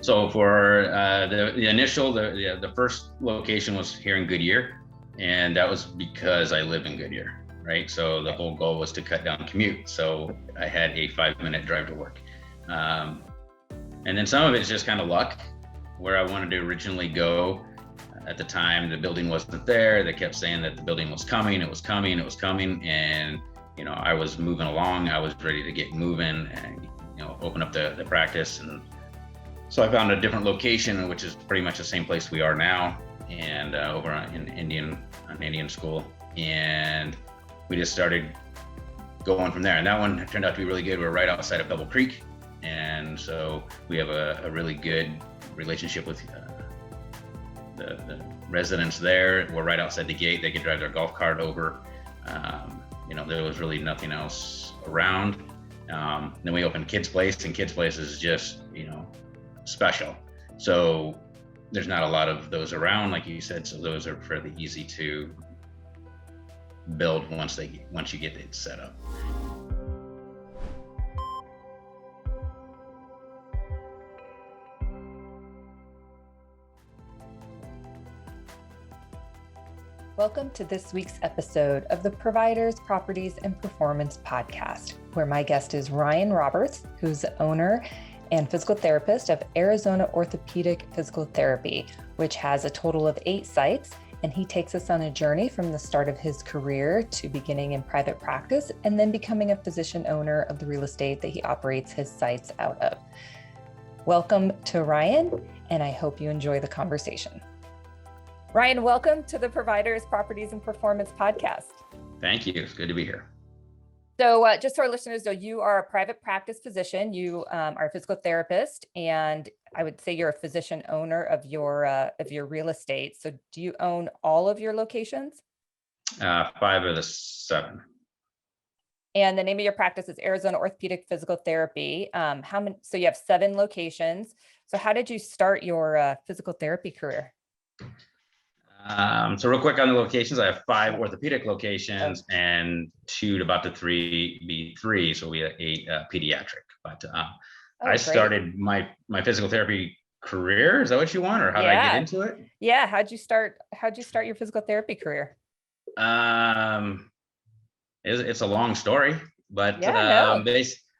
So for the initial, the first location was here in Goodyear, and that was because I live in Goodyear, right? So the whole goal was to cut down commute. So I had a 5-minute drive to work. And then some of it's just kind of luck. Where I wanted to originally go, at the time, the building wasn't there. They kept saying that the building was coming, it was coming, it was coming. And, I was moving along. I was ready to get moving and, open up the practice. And so I found a different location, which is pretty much the same place we are now, and over in Indian school. And we just started going from there. And that one turned out to be really good. We're right outside of Pebble Creek. And so we have a really good relationship with the residents there. We're right outside the gate. They could drive their golf cart over. There was really nothing else around. Then we opened Kids Place, and Kids Place is just, special. So there's not a lot of those around, like you said. So those are fairly easy to build once you get it set up. Welcome to this week's episode of the Providers, Properties, and Performance podcast, where my guest is Ryann Roberts, who's the owner and physical therapist of Arizona Orthopedic Physical Therapy, which has a total of 8 sites. And he takes us on a journey from the start of his career to beginning in private practice and then becoming a physician owner of the real estate that he operates his sites out of. Welcome to Ryann, and I hope you enjoy the conversation. Ryann, welcome to the Providers, Properties, and Performance podcast. Thank you. It's good to be here. So just so our listeners know, you are a private practice physician. You are a physical therapist, and I would say you're a physician owner of your real estate. So do you own all of your locations? 5 of the 7. And the name of your practice is Arizona Orthopedic Physical Therapy. So you have 7 locations. So how did you start your physical therapy career? So real quick on the locations, I have 5 orthopedic locations and 2 about to 3 B3. So we have 8 pediatric. But I started my physical therapy career. Is that what you want, or how did I get into it? Yeah. How'd you start your physical therapy career? It's a long story, but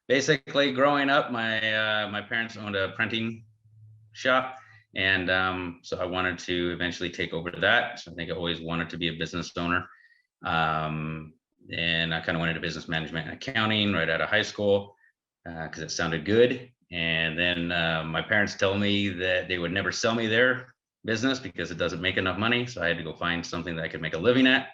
basically growing up, my parents owned a printing shop. And so I wanted to eventually take over that. So I think I always wanted to be a business owner. And I kind of went into business management and accounting right out of high school because it sounded good. And then my parents told me that they would never sell me their business because it doesn't make enough money. So I had to go find something that I could make a living at.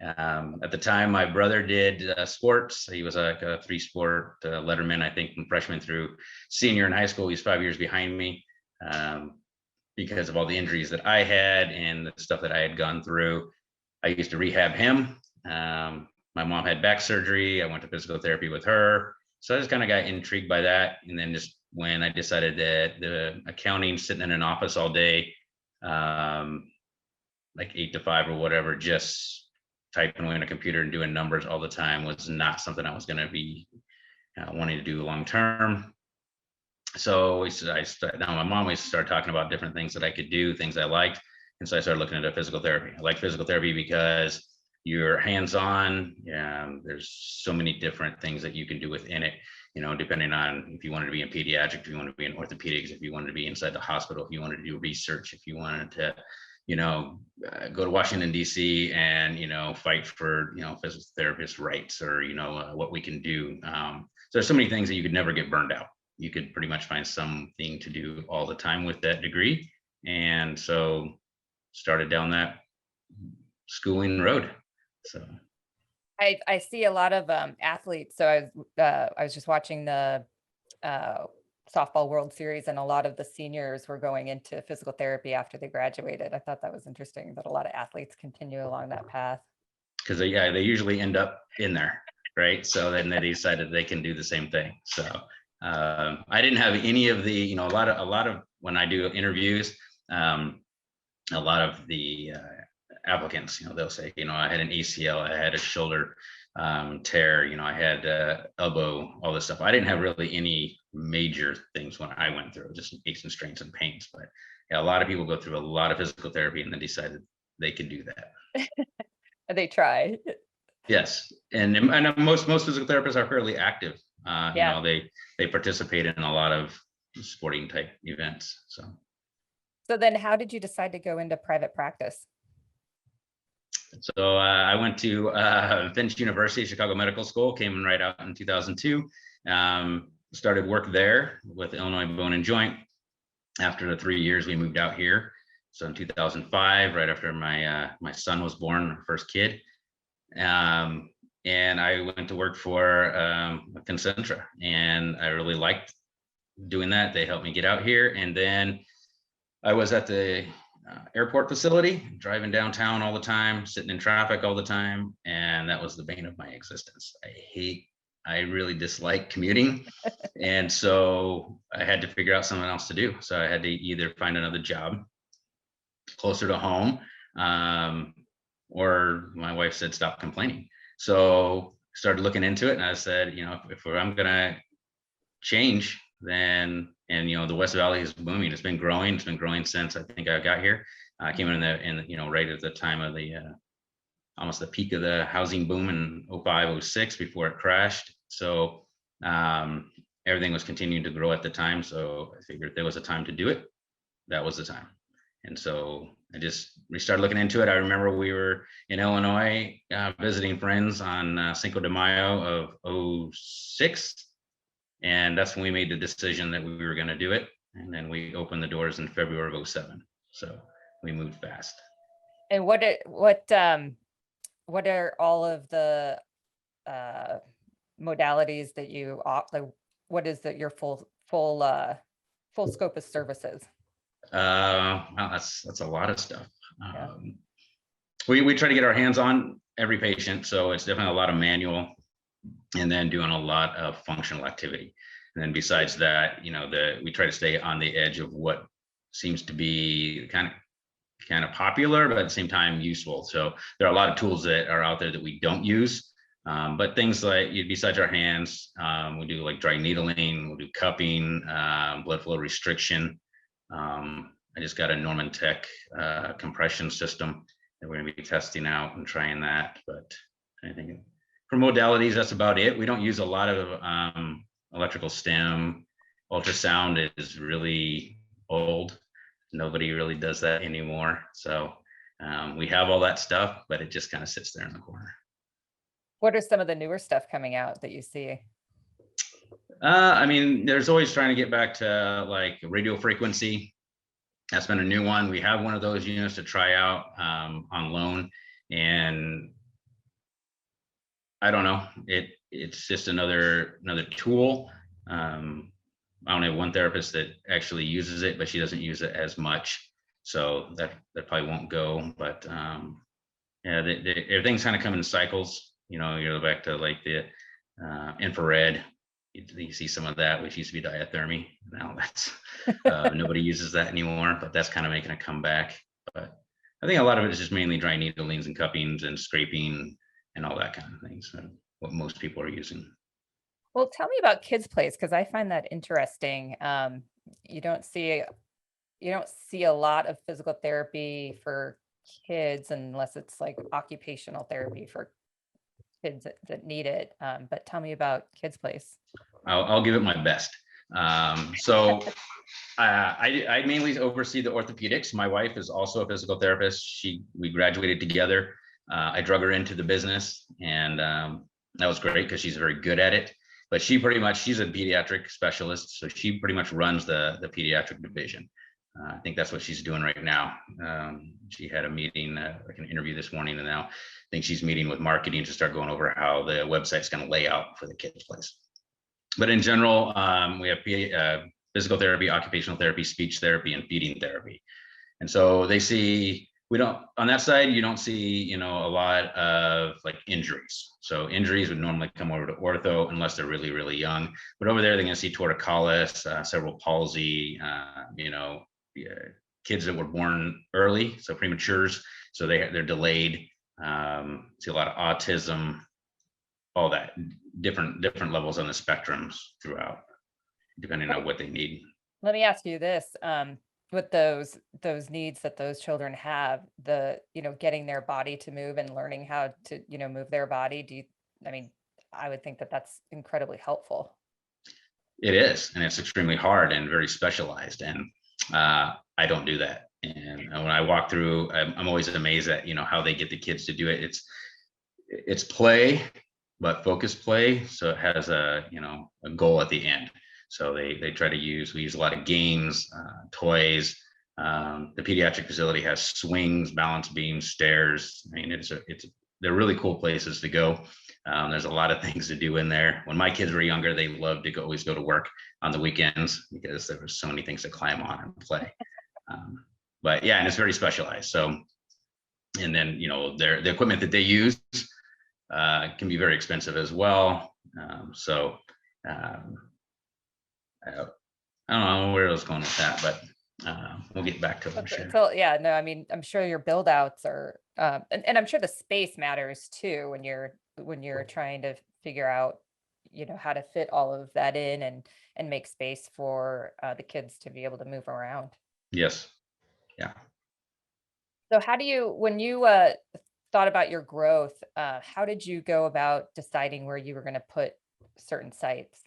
At the time, my brother did sports. He was like a 3-sport letterman, I think, from freshman through senior in high school. He's 5 years behind me. Because of all the injuries that I had and the stuff that I had gone through. I used to rehab him. My mom had back surgery. I went to physical therapy with her. So I just kind of got intrigued by that. And then just when I decided that the accounting, sitting in an office all day, like 8 to 5 or whatever, just typing away on a computer and doing numbers all the time was not something I was going to be wanting to do long term. So now my mom, we started talking about different things that I could do, things I liked. And so I started looking into physical therapy. I like physical therapy because you're hands-on. There's so many different things that you can do within it, depending on if you wanted to be in pediatric, if you wanted to be in orthopedics, if you wanted to be inside the hospital, if you wanted to do research, if you wanted to, go to Washington, D.C. and, fight for, physical therapist rights or, what we can do. So there's so many things that you could never get burned out. You could pretty much find something to do all the time with that degree. And so started down that schooling road. So I see a lot of athletes. So I was just watching the softball World Series, and a lot of the seniors were going into physical therapy after they graduated. I thought that was interesting that a lot of athletes continue along that path. Because they usually end up in there, right? So then they decided they can do the same thing. So I didn't have any of the, a lot of when I do interviews, a lot of the applicants, they'll say, I had an ACL, I had a shoulder tear, I had elbow, all this stuff. I didn't have really any major things when I went through, just aches and strains and pains. But yeah, a lot of people go through a lot of physical therapy and then decided they could do that. They try. Yes, and most physical therapists are fairly active. You Yeah. know, they participate in a lot of sporting type events. So then how did you decide to go into private practice? So I went to Finch University, Chicago Medical School, came right out in 2002. Started work there with Illinois Bone and Joint. After the 3 years, we moved out here. So in 2005, right after my son was born, our first kid, and I went to work for Concentra, and I really liked doing that. They helped me get out here, and then I was at the airport facility, driving downtown all the time, sitting in traffic all the time, and that was the bane of my existence. I really dislike commuting, and so I had to figure out something else to do. So I had to either find another job closer to home, or my wife said, stop complaining. So started looking into it, and I said, you know, if I'm gonna change, then, and you know, the West Valley is booming. It's been growing. It's been growing since I think I got here. I came in you know, right at the time of the almost the peak of the housing boom in 05, 06 before it crashed. So everything was continuing to grow at the time. So I figured if there was a time to do it, that was the time. And so we started looking into it. I remember we were in Illinois visiting friends on Cinco de Mayo of 06. And that's when we made the decision that we were going to do it. And then we opened the doors in February of 07. So we moved fast. And what are all of the modalities that you like? What is your full scope of services? Well, that's a lot of stuff. Yeah. We try to get our hands on every patient, so it's definitely a lot of manual, and then doing a lot of functional activity. And then besides that, you know, we try to stay on the edge of what seems to be kind of popular, but at the same time useful. So there are a lot of tools that are out there that we don't use, but things like besides our hands, we do like dry needling, we'll do cupping, blood flow restriction. I just got a Norman Tech compression system that we're going to be testing out and trying that. But I think for modalities, that's about it. We don't use a lot of electrical stim. Ultrasound is really old. Nobody really does that anymore. So we have all that stuff, but it just kind of sits there in the corner. What are some of the newer stuff coming out that you see? I mean, there's always trying to get back to like radio frequency. That's been a new one. We have one of those units to try out on loan, and I don't know. It's just another tool. I only have one therapist that actually uses it, but she doesn't use it as much, so that probably won't go. But yeah, everything's kind of coming in cycles. You know, you're back to like the infrared. You see some of that, which used to be diathermy. Now that's nobody uses that anymore, but that's kind of making a comeback. But I think a lot of it is just mainly dry needlings and cuppings and scraping and all that kind of things. So what most people are using. Well, tell me about Kids Place, because I find that interesting. You don't see a lot of physical therapy for kids unless it's like occupational therapy for kids that need it. But tell me about Kids Place. I'll give it my best. So I mainly oversee the orthopedics. My wife is also a physical therapist. We graduated together. I drug her into the business, and that was great because she's very good at it. But she's a pediatric specialist, so she pretty much runs the pediatric division. I think that's what she's doing right now. She had a meeting, like an interview this morning, and now I think she's meeting with marketing to start going over how the website's going to lay out for the Kids Place. But in general, we have physical therapy, occupational therapy, speech therapy, and feeding therapy. And so on that side, you don't see, you know, a lot of like injuries. So injuries would normally come over to ortho unless they're really, really young. But over there, they're going to see torticollis, cerebral palsy, you know, kids that were born early, so prematures, so they're delayed. See a lot of autism, all that, different levels on the spectrums throughout. depending on what they need. Let me ask you this, with those needs that those children have, getting their body to move and learning how to, move their body, I mean, I would think that that's incredibly helpful. It is, and it's extremely hard and very specialized, and I don't do that. And when I walk through, I'm always amazed at how they get the kids to do it. It's play, but focused play, so it has a goal at the end. So we use a lot of games, toys. The pediatric facility has swings, balance beams, stairs. I mean, they're really cool places to go. There's a lot of things to do in there. When my kids were younger, they loved to always go to work on the weekends because there were so many things to climb on and play. But yeah, and it's very specialized. So, and then the equipment that they use can be very expensive as well. I don't know where I was going with that, but we'll get back to it, I'm sure. So yeah, no, I mean, I'm sure your build outs are, and I'm sure the space matters too when you're trying to figure out, how to fit all of that in and make space for the kids to be able to move around. Yes. Yeah. So when you thought about your growth, how did you go about deciding where you were going to put certain sites?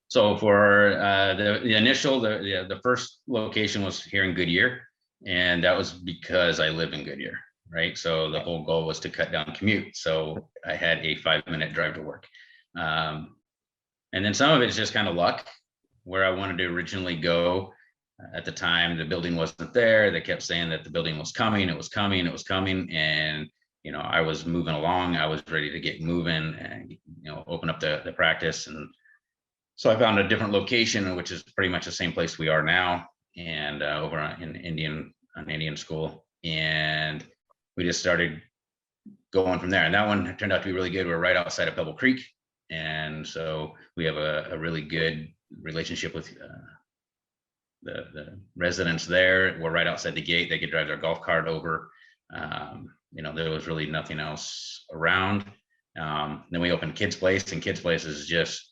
So for the first location was here in Goodyear, and that was because I live in Goodyear, right? So the whole goal was to cut down commute. So I had a 5-minute drive to work. And then some of it's just kind of luck. Where I wanted to originally go at the time, the building wasn't there. They kept saying that the building was coming, it was coming, it was coming. And, I was moving along. I was ready to get moving and, open up the practice. And so I found a different location, which is pretty much the same place we are now, and over in Indian school. And we just started going from there. And that one turned out to be really good. We're right outside of Pebble Creek. And so we have a really good relationship with the residents there. We're right outside the gate. They could drive their golf cart over. There was really nothing else around. Then we opened Kids Place, and Kids Place is just,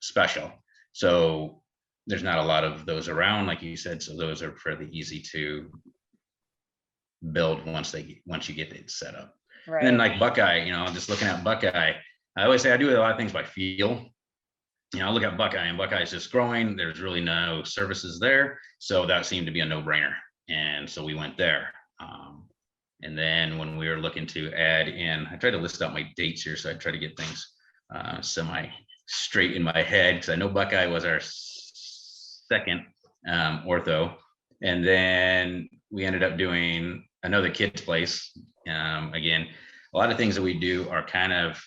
special. So there's not a lot of those around, like you said. So those are fairly easy to build once you get it set up. Right. And then like Buckeye, just looking at Buckeye, I always say I do a lot of things by feel. I look at Buckeye, and Buckeye is just growing. There's really no services there. So that seemed to be a no-brainer. And so we went there. And then when we were looking to add in, I tried to list out my dates here. So I try to get things semi straight in my head, because I know Buckeye was our second ortho. And then we ended up doing another Kids Place. Again, a lot of things that we do are kind of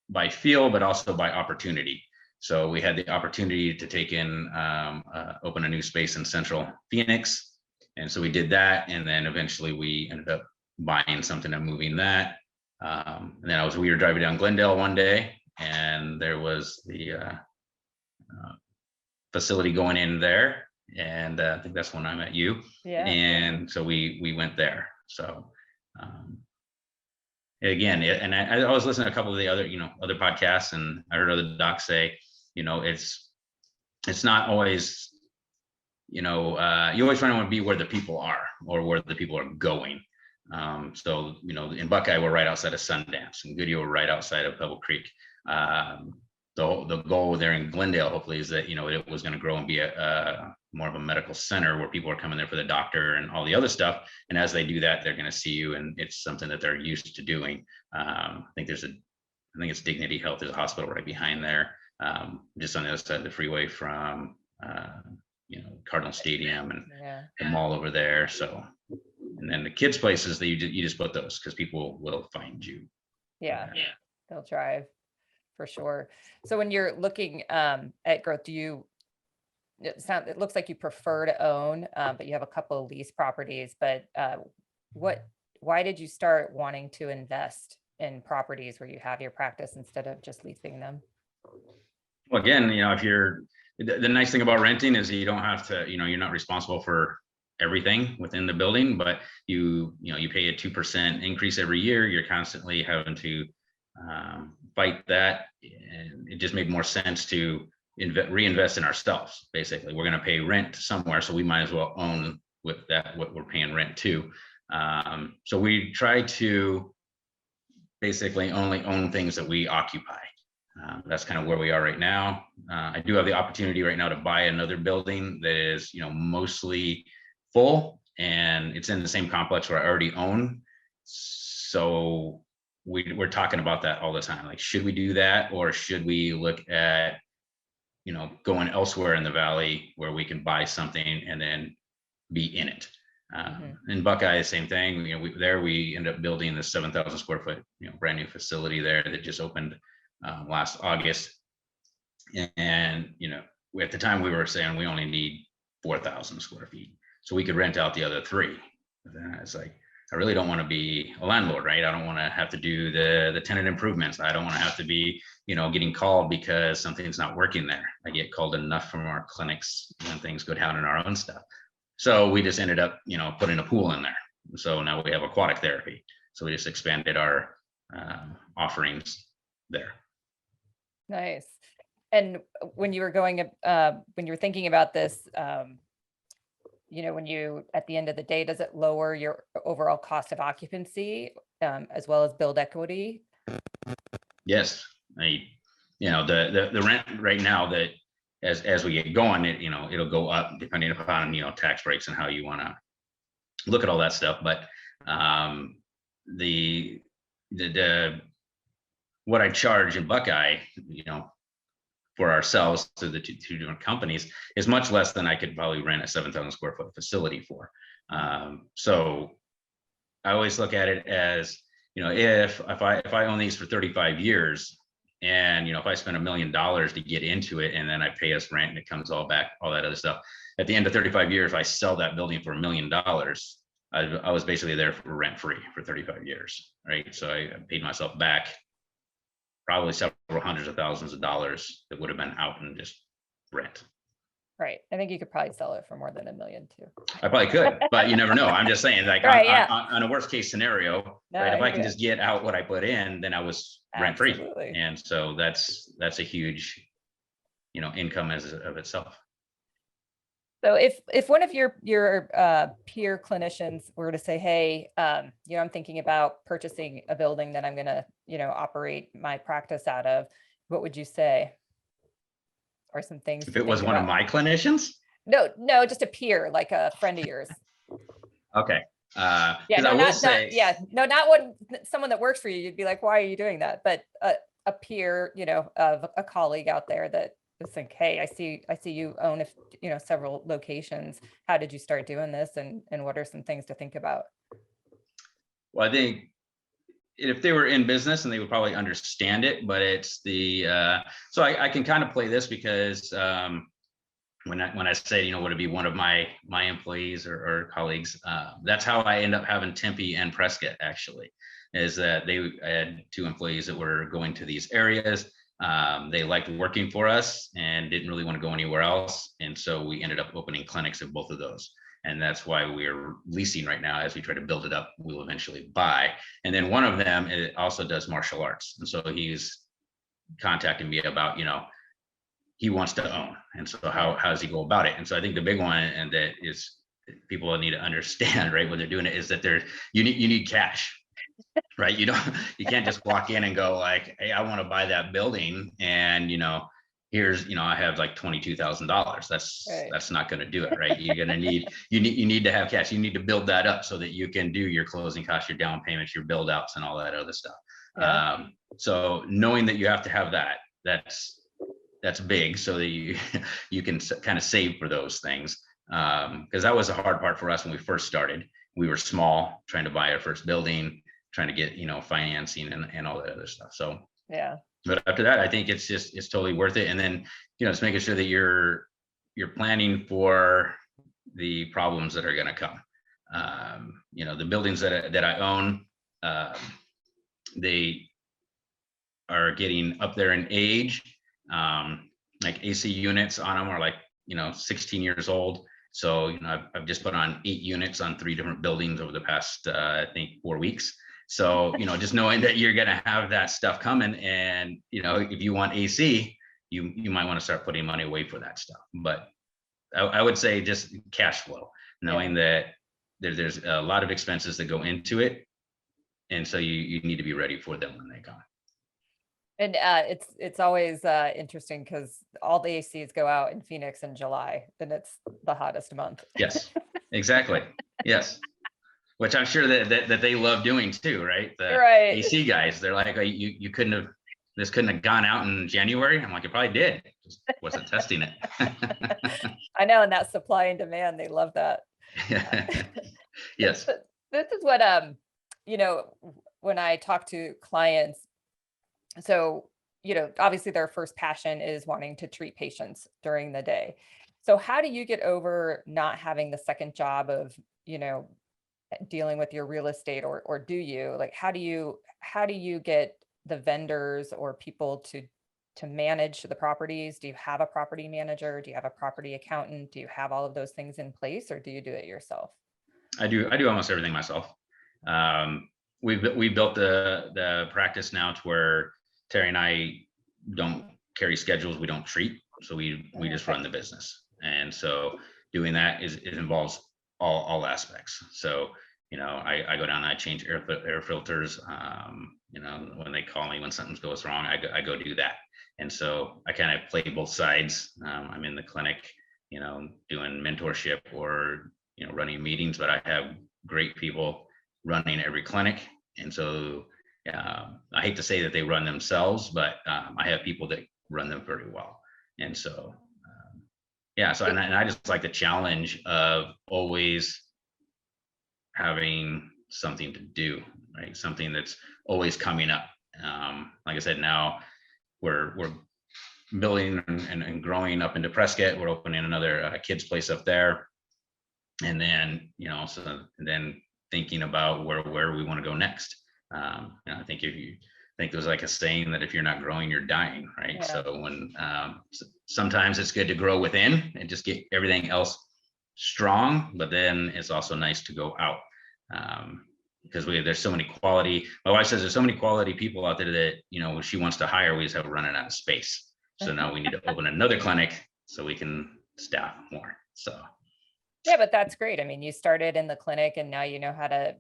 by feel, but also by opportunity. So we had the opportunity to take in, open a new space in Central Phoenix. And so we did that. And then eventually we ended up buying something and moving that. And then we were driving down Glendale one day, and there was the facility going in there. And I think that's when I met you. Yeah. And so we went there. So again, and I was listening to a couple of the other, other podcasts, and I heard other docs say, it's not always, you always try to want to be where the people are or where the people are going. So, in Buckeye, we're right outside of Sundance, and Goodyear, we're right outside of Pebble Creek. The goal there in Glendale, hopefully, is that, it was going to grow and be a more of a medical center where people are coming there for the doctor and all the other stuff. And as they do that, they're going to see you, and it's something that they're used to doing. I think it's Dignity Health. There's a hospital right behind there, just on the other side of the freeway from, Cardinal Stadium and the mall over there. So, and then the Kids Places that you just put those because people will find you. Yeah, they'll drive for sure. So when you're looking at growth, it looks like you prefer to own, but you have a couple of lease properties. But why did you start wanting to invest in properties where you have your practice instead of just leasing them? Well, again, the nice thing about renting is you don't have to, you're not responsible for everything within the building, but you pay a 2% increase every year. You're constantly having to fight that, and it just made more sense to reinvest in ourselves. Basically, we're going to pay rent somewhere, so we might as well own with that what we're paying rent to. So we try to basically only own things that we occupy. That's kind of where we are right now. I do have the opportunity right now to buy another building that is, mostly full, and it's in the same complex where I already own. So we're talking about that all the time. Like, should we do that, or should we look at, going elsewhere in the valley where we can buy something and then be in it? In Buckeye, the same thing. We ended up building the 7,000 square foot, brand new facility there that just opened last August. And, at the time we were saying we only need 4,000 square feet, so we could rent out the other 3. But then it's like, I really don't want to be a landlord, right? I don't want to have to do the tenant improvements. I don't want to have to be, getting called because something's not working there. I get called enough from our clinics when things go down in our own stuff. So we just ended up, putting a pool in there. So now we have aquatic therapy. So we just expanded our offerings there. Nice. And when you were when you were thinking about this, when you, at the end of the day, does it lower your overall cost of occupancy as well as build equity? Yes. The rent right now, that as we get going, it'll go up depending upon, tax breaks and how you want to look at all that stuff. But the what I charge in Buckeye, for ourselves to the two different companies is much less than I could probably rent a 7,000 square foot facility for. So I always look at it as, if I own these for 35 years, and if I spend $1 million to get into it, and then I pay us rent and it comes all back, all that other stuff, at the end of 35 years, if I sell that building for $1 million, I was basically there for rent free for 35 years, right? So I paid myself back probably several hundreds of thousands of dollars that would have been out in just rent. Right. I think you could probably sell it for more than $1 million too. I probably could, but you never know. I'm just saying, like, right, on a worst case scenario, right? If I can just get out what I put in, then I was rent free. And so that's a huge, income of itself. So if one of your peer clinicians were to say, hey, I'm thinking about purchasing a building that I'm going to, operate my practice out of, what would you say? Or some things. If it was one of my clinicians? No, just a peer, like a friend of yours. Okay. Not someone that works for you. You'd be like, why are you doing that? But a peer, of a colleague out there that just think, hey, I see you own several locations. How did you start doing this, and what are some things to think about? Well, I think if they were in business, and they would probably understand it, but it's so I can kind of play this because when I say, would it be one of my employees or colleagues, that's how I end up having Tempe and Prescott, actually, is that I had 2 employees that were going to these areas. They liked working for us and didn't really want to go anywhere else. And so we ended up opening clinics in both of those. And that's why we're leasing right now. As we try to build it up, we'll eventually buy. And then one of them also does martial arts. And so he's contacting me about, he wants to own. And so how does he go about it? And so I think the big one, and that is people need to understand, right, when they're doing it, is that you need cash. Right. You can't just walk in and go like, hey, I want to buy that building. And, here's, I have like $22,000. That's not going to do it. Right. You're going to you need to have cash. You need to build that up so that you can do your closing costs, your down payments, your build outs, and all that other stuff. Yeah. So knowing that you have to have that's big, so that you can kind of save for those things. Because that was a hard part for us when we first started. We were small, trying to buy our first building, trying to get, financing and all that other stuff. So, yeah. But after that, I think it's totally worth it. And then, just making sure that you're planning for the problems that are going to come. The buildings that I own, they are getting up there in age. Like AC units on them are like, 16 years old. So, I've just put on 8 units on 3 different buildings over the past, I think 4 weeks. So, just knowing that you're going to have that stuff coming, and, if you want AC, you might want to start putting money away for that stuff. But I would say just cash flow, knowing that there's a lot of expenses that go into it. And so you need to be ready for them when they come. And it's always interesting because all the ACs go out in Phoenix in July, and it's the hottest month. Yes, exactly. Yes. Which I'm sure that they love doing too, right? The Right. AC guys, they're like, oh, this couldn't have gone out in January. I'm like, it probably did. Just wasn't testing it. I know, and that supply and demand, they love that. Yes. This is what when I talk to clients, so obviously their first passion is wanting to treat patients during the day. So how do you get over not having the second job of dealing with your real estate, or do you, like, how do you get the vendors or people to manage the properties? Do you have a property manager? Do you have a property accountant? Do you have all of those things in place, or do you do it yourself? I do almost everything myself. We built the practice now to where Terry and I don't carry schedules, we don't treat, so we just run the business. And so doing that it involves all aspects. So I go down and I change air filters. When they call me when something goes wrong, I go do that. And so I kind of play both sides. I'm in the clinic, doing mentorship or running meetings, but I have great people running every clinic. And so I hate to say that they run themselves, but I have people that run them very well. And so and I just like the challenge of always having something to do, right? Something that's always coming up. Like I said, now we're building and growing up into Prescott. We're opening another kids place up there. And then, then thinking about where we want to go next. I think there's like a saying that if you're not growing, you're dying, right? Yeah. So when sometimes it's good to grow within and just get everything else strong, but then it's also nice to go out, because there's so many quality. My wife says there's so many quality people out there that when she wants to hire, we just have running out of space. So now we need to open another clinic so we can staff more. So yeah, but that's great. I mean, you started in the clinic and now you know how to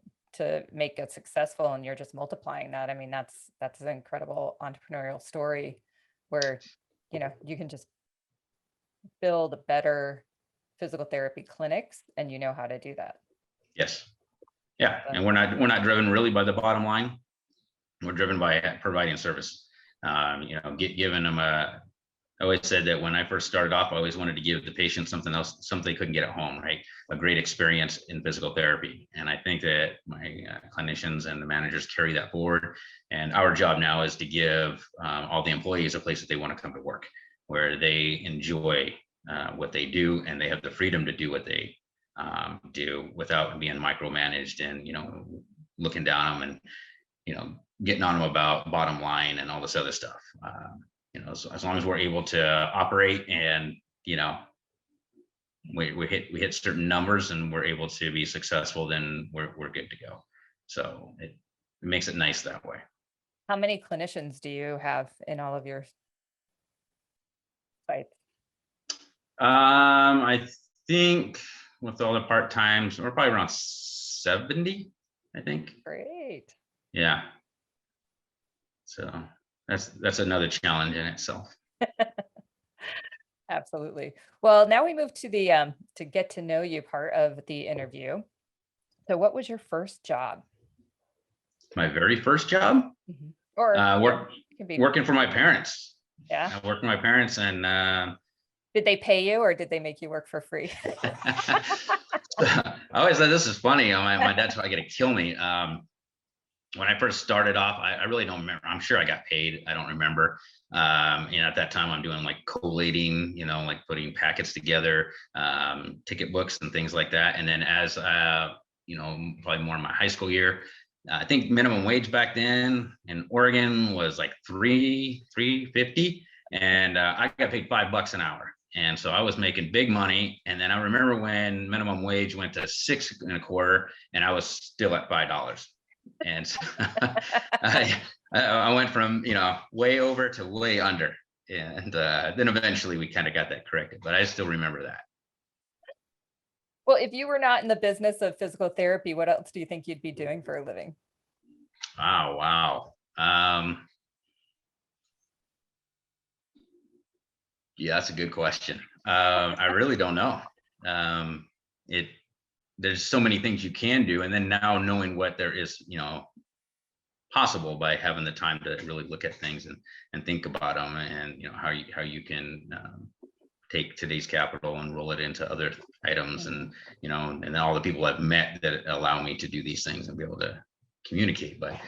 make it successful, and you're just multiplying that. I mean, that's an incredible entrepreneurial story where you can just build better physical therapy clinics, and you know how to do that. Yes. Yeah. And we're not driven really by the bottom line. We're driven by providing service. Giving them I always said that when I first started off, I always wanted to give the patient something they couldn't get at home, right? A great experience in physical therapy. And I think that my clinicians and the managers carry that forward. And our job now is to give all the employees a place that they want to come to work, where they enjoy what they do, and they have the freedom to do what they do without being micromanaged and, looking down on them and, getting on them about bottom line and all this other stuff. So as long as we're able to operate and, we hit certain numbers and we're able to be successful, then we're good to go. So it makes it nice that way. How many clinicians do you have in all of your sites? I think with all the part-times, we're probably around 70, I think. Great. Yeah. So that's another challenge in itself. Absolutely. Well, now we move to the to get to know you part of the interview. So what was your first job? My very first job? Mm-hmm. Or working for my parents. Yeah. I worked for my parents, and did they pay you, or did they make you work for free? I always said this is funny. My dad's probably gonna kill me. When I first started off, I really don't remember. I'm sure I got paid. I don't remember. At that time I'm doing like collating, like putting packets together, ticket books and things like that. And then as, probably more in my high school year, I think minimum wage back then in Oregon was like $3.50, and I got paid $5 an hour. And so I was making big money. And then I remember when minimum wage went to $6.25, and I was still at $5. And so I went from, way over to way under. And then eventually we kind of got that corrected, but I still remember that. Well, if you were not in the business of physical therapy, what else do you think you'd be doing for a living? Oh, wow. Yeah, that's a good question. I really don't know. It There's so many things you can do, and then now knowing what there is, possible by having the time to really look at things and think about them, and how you can take today's capital and roll it into other items, and and all the people I've met that allow me to do these things and be able to communicate. But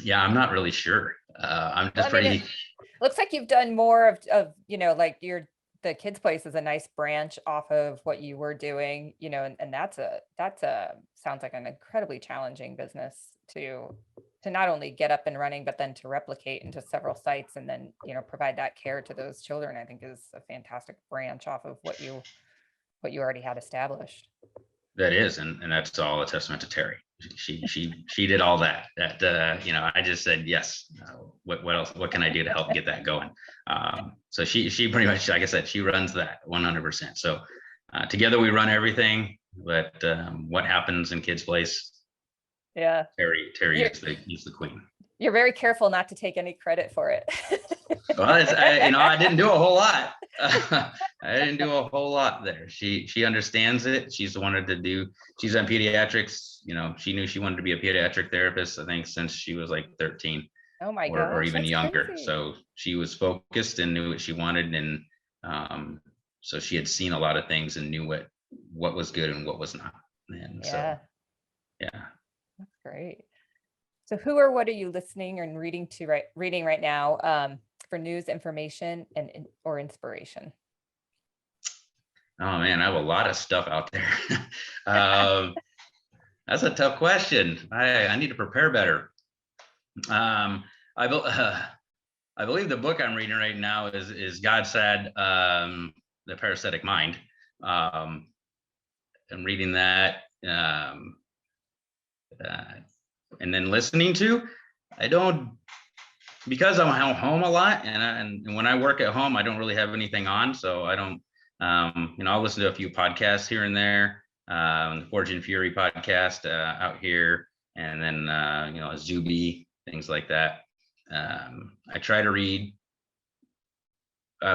yeah, I'm not really sure. I'm just pretty. Looks like you've done more of like the kids place is a nice branch off of what you were doing, and that's a sounds like an incredibly challenging business to not only get up and running, but then to replicate into several sites and then, provide that care to those children. I think is a fantastic branch off of what you already had established. That is, and that's all a testament to Terry. She did all that. I just said yes. What else? What can I do to help get that going? So she pretty much, like I said, she runs that 100%. So together we run everything. But what happens in Kids Place? Yeah, Terry is the queen. You're very careful not to take any credit for it. Well, I didn't do a whole lot. I didn't do a whole lot there. She understands it. She's done pediatrics. She knew she wanted to be a pediatric therapist, I think, since she was like 13. Oh my gosh, or even younger. crazy. So she was focused and knew what she wanted, and so she had seen a lot of things and knew what was good and what was not. And so yeah, that's great. So who or what are you listening and reading right now for news, information, or inspiration? Oh man, I have a lot of stuff out there. That's a tough question. I need to prepare better. I believe the book I'm reading right now is God Said, The Parasitic Mind. I'm reading that. And then listening to, because I'm home a lot, and when I work at home, I don't really have anything on, so I don't, I'll listen to a few podcasts here and there, the Forge and Fury podcast out here, and then Zuby, things like that. I try to read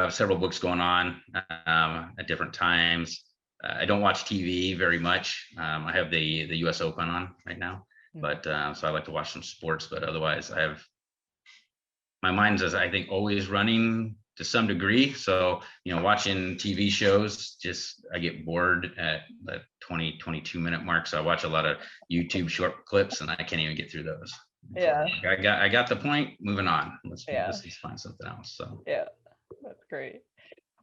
several books going on at different times. I don't watch TV very much. I have the U.S. Open on right now. But so I like to watch some sports, but otherwise my mind's, I think, always running to some degree. So, watching TV shows, I get bored at the 22 minute mark. So I watch a lot of YouTube short clips and I can't even get through those. Yeah. So I got the point, moving on. Let's find something else. So yeah, that's great.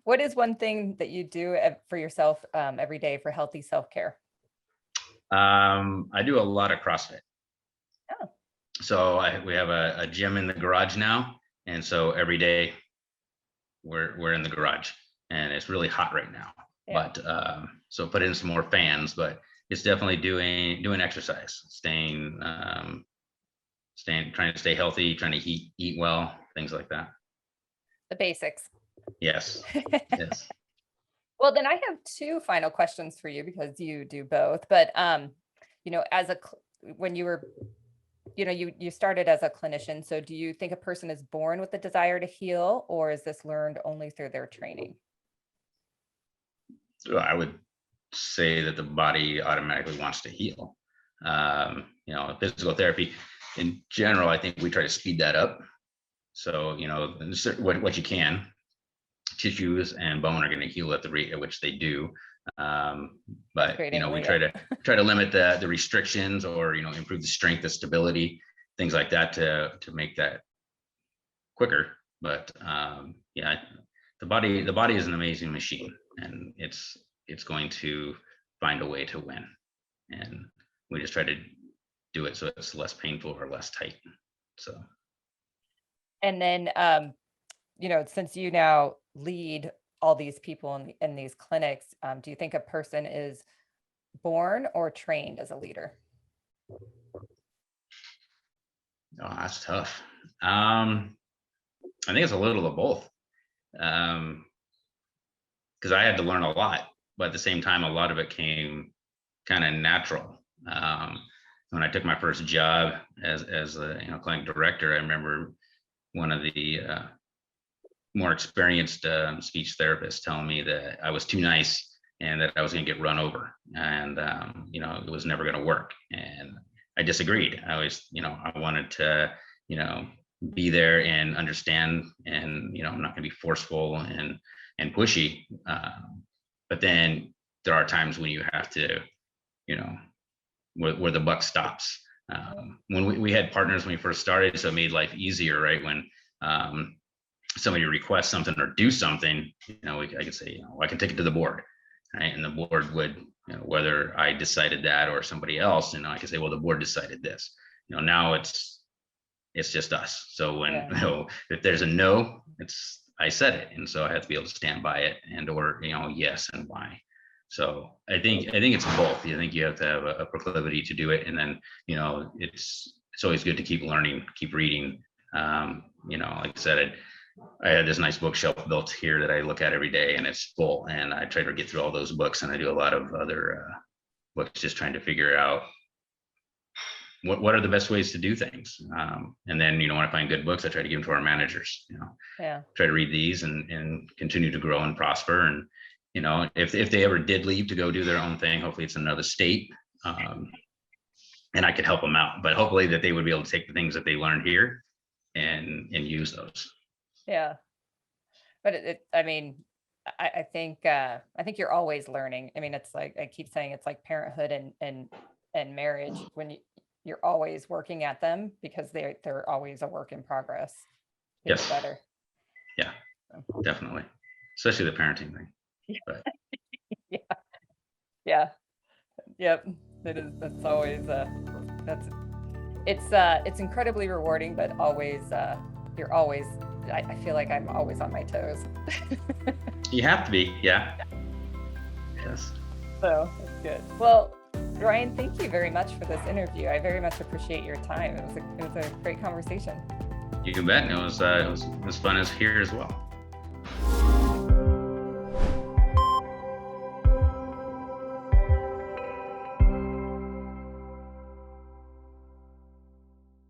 What is one thing that you do for yourself every day for healthy self-care? I do a lot of CrossFit. Oh. So we have a gym in the garage now, and so every day we're in the garage, and it's really hot right now. Yeah. But so put in some more fans, but it's definitely doing exercise, trying to stay healthy, trying to eat well, things like that. The basics. Yes. Yes. Well, then I have two final questions for you because you do both. But when you were, you started as a clinician. So do you think a person is born with the desire to heal, or is this learned only through their training? I would say that the body automatically wants to heal. Physical therapy in general, I think we try to speed that up. So, what you can. Tissues and bone are going to heal at the rate at which they do, but we try to limit the restrictions, or improve the strength, the stability, things like that to make that quicker. But the body is an amazing machine, and it's going to find a way to win, and we just try to do it so it's less painful or less tight. So, and then since you now lead all these people in these clinics, do you think a person is born or trained as a leader? Oh, that's tough. I think it's a little of both. Because I had to learn a lot, but at the same time, a lot of it came kind of natural. When I took my first job as a clinic director, I remember one of the more experienced speech therapists telling me that I was too nice and that I was going to get run over, and it was never going to work. And I disagreed. I wanted to be there and understand, and I'm not going to be forceful and pushy. But then there are times when you have to, where the buck stops. When we had partners when we first started, so it made life easier, right? When somebody requests something or do something, I could say, I can take it to the board, right? And the board would, whether I decided that or somebody else, I could say, well, the board decided this. Now it's just us. So when if there's a no, I said it, and so I have to be able to stand by it, and or yes and why. So I think it's both. I think you have to have a proclivity to do it, and then it's always good to keep learning, keep reading. Like I said, I had this nice bookshelf built here that I look at every day, and it's full. And I try to get through all those books, and I do a lot of other books, just trying to figure out what are the best ways to do things. And then when I find good books, I try to give them to our managers. Try to read these and continue to grow and prosper. And if they ever did leave to go do their own thing, hopefully it's another state, and I could help them out. But hopefully that they would be able to take the things that they learned here and use those. Yeah, but I think you're always learning. It's like I keep saying, it's like parenthood and marriage. When you're always working at them, because they're always a work in progress. Yes. Better. Yeah, definitely, especially the parenting thing. But. Yeah. Yep. It is. That's always it's incredibly rewarding, but always you're always. I feel like I'm always on my toes. You have to be, yeah. Yes. So that's good. Well, Ryan, thank you very much for this interview. I very much appreciate your time. It was a great conversation. You can bet. It was fun as here as well.